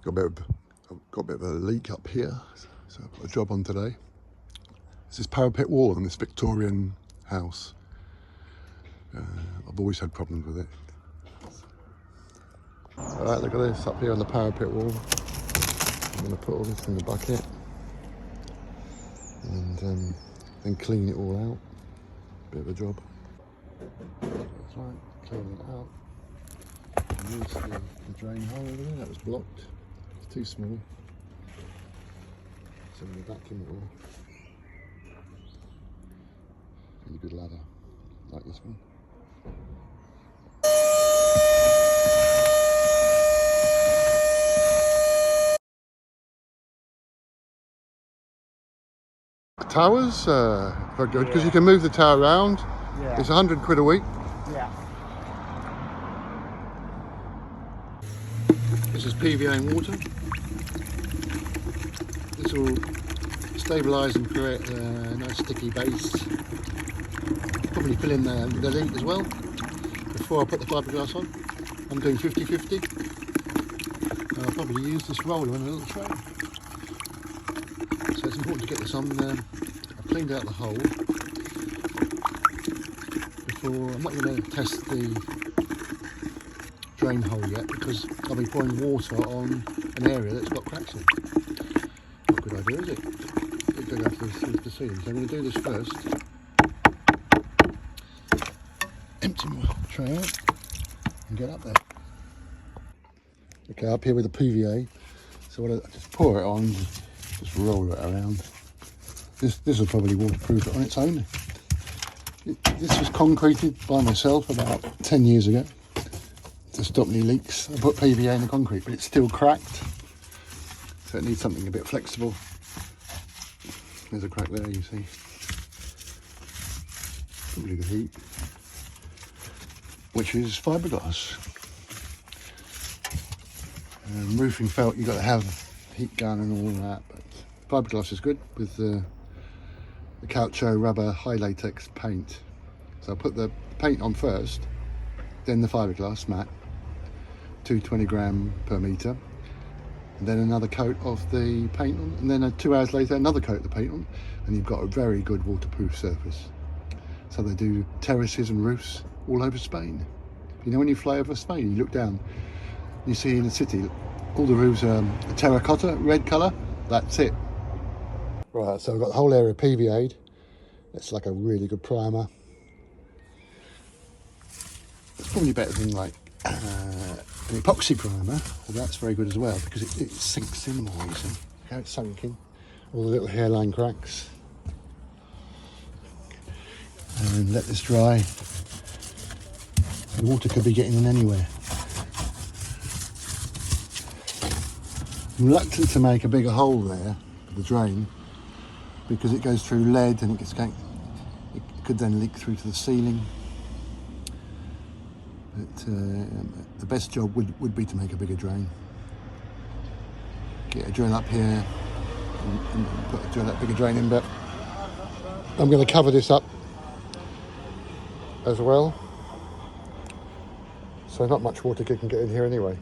I've got a bit of a leak up here, so I've got a job on today. It's this parapet wall in this Victorian house. I've always had problems with it. Alright, look at this up here on the parapet wall. I'm going to put all this in the bucket and then clean it all out. Bit of a job. That's right, clean it out. And use the drain hole over there, that was blocked. It's too small. So I'm going to vacuum it all. Really good ladder, like this one. The towers very good because you can move the tower around. It's 100 quid a week. Yeah. This is PVA and water. This will stabilise and create a nice sticky base. Probably fill in the leak as well before I put the fibreglass on. I'm doing 50-50. I'll probably use this roller in a little tray. So it's important to get this on. I've cleaned out the hole before. I'm not going to test the drain hole yet because I'll be pouring water on an area that's got cracks in. Not a good idea, is it? It goes out to the ceiling. So I'm going to do this first. Empty my tray out and get up there. Okay, up here with the PVA. So I just pour it on, just roll it around. This will probably waterproof it on its own. This was concreted by myself about 10 years ago to stop any leaks. I put PVA in the concrete, but it's still cracked. So it needs something a bit flexible. There's a crack there, you see. Probably the heat, which is fibreglass. Roofing felt, you've got to have heat gun and all that, but fibreglass is good with the Calcio rubber high latex paint. So I put the paint on first, then the fibreglass matte, 220 gram per metre, and then another coat of the paint on, and then 2 hours later another coat of the paint on, and you've got a very good waterproof surface. So they do terraces and roofs all over Spain. You know, when you fly over Spain, you look down, you see in the city all the roofs are terracotta, red colour. That's it. Right, so I've got the whole area PVA'd. It's like a really good primer. It's probably better than like an epoxy primer, but that's very good as well because it sinks in more, you see. Look how it's sunk in. All the little hairline cracks. And let this dry. The water could be getting in anywhere. I'm reluctant to make a bigger hole there for the drain because it goes through lead and it could then leak through to the ceiling. But the best job would be to make a bigger drain. Get a drill up here and put a bigger drain in, but I'm going to cover this up as well. So not much water can get in here anyway.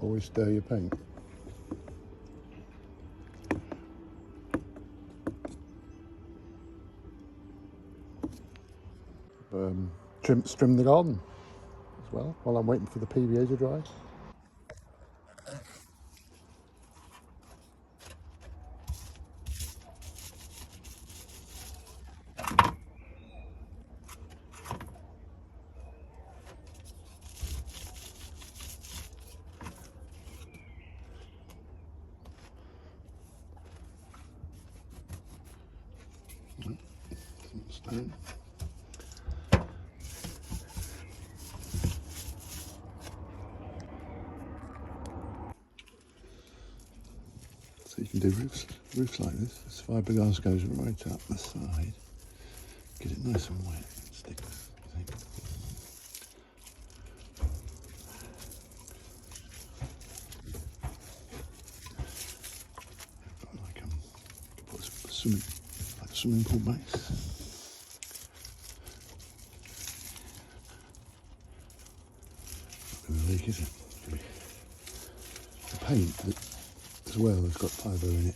Always stir your paint. Trim the garden as well while I'm waiting for the PVA to dry. paint. So you can do roofs like this. This fibreglass goes right up the side. Get it nice and wet. Stick this. Put like a swimming pool base. Not going to leak, is it? The paint as well has got fibre in it.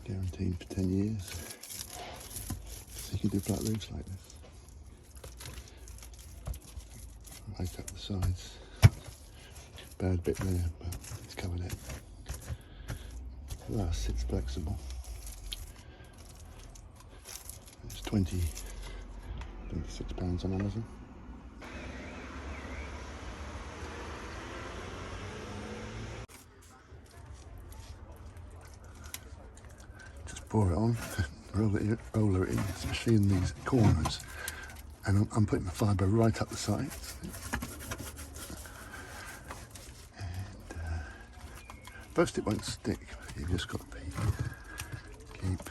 Guaranteed for 10 years. So you can do flat roofs like this. Right up the sides. Bad bit there, but it's covered it. Last, it's flexible. It's £26 on Amazon. Just pour it on, roller it in, especially in these corners. And I'm putting the fibre right up the sides. First it won't stick, you've just got to keep.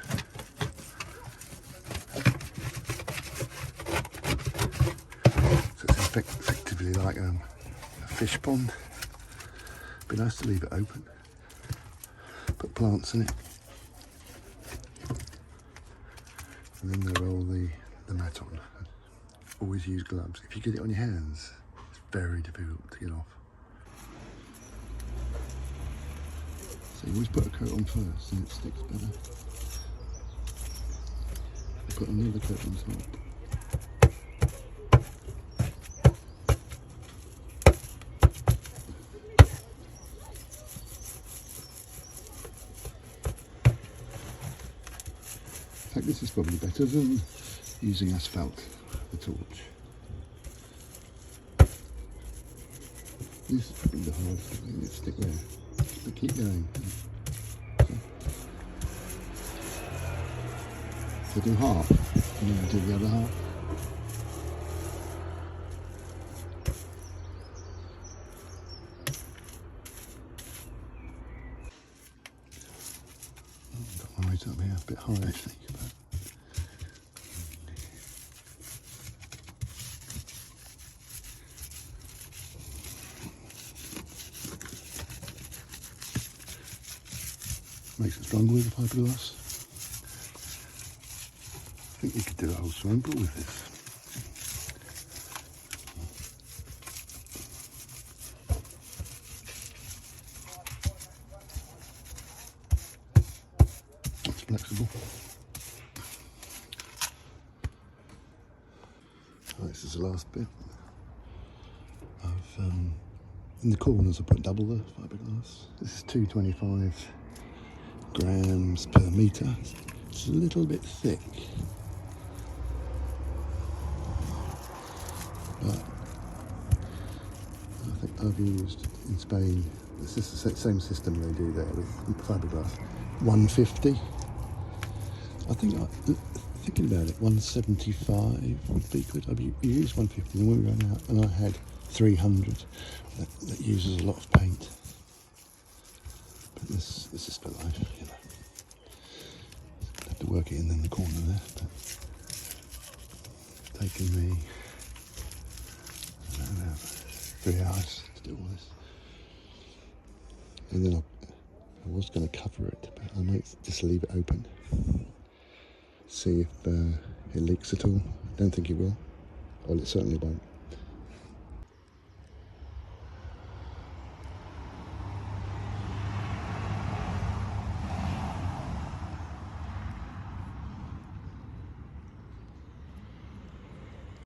So it's effectively like a fish pond. Be nice to leave it open. Put plants in it. And then they'll roll the mat on. Always use gloves. If you get it on your hands, it's very difficult to get off. So you always put a coat on first and it sticks better. Put another coat on top. In fact, this is probably better than using asphalt, the torch. This is probably the hardest thing, it stick there. But keep going. So do half, and then do the other half. Got one right up here, a bit high I think. But makes it stronger with the fibreglass. I think you could do a whole swimming pool with this. It's flexible. Oh, this is the last bit. In the corners I put double the fibreglass. This is 225 grams per metre. It's a little bit thick, but I think I've used in Spain, this is the same system they do there with fibreglass, 150. I think, thinking about it, 175 would be good. I used 150 and we ran out and I had 300 that uses a lot of paint. But this is for life, you know. Have to work it in the corner there, but it's taken me, I don't know, 3 hours to do all this. And then I was going to cover it, but I might just leave it open. See if it leaks at all. I don't think it will. Well, it certainly won't.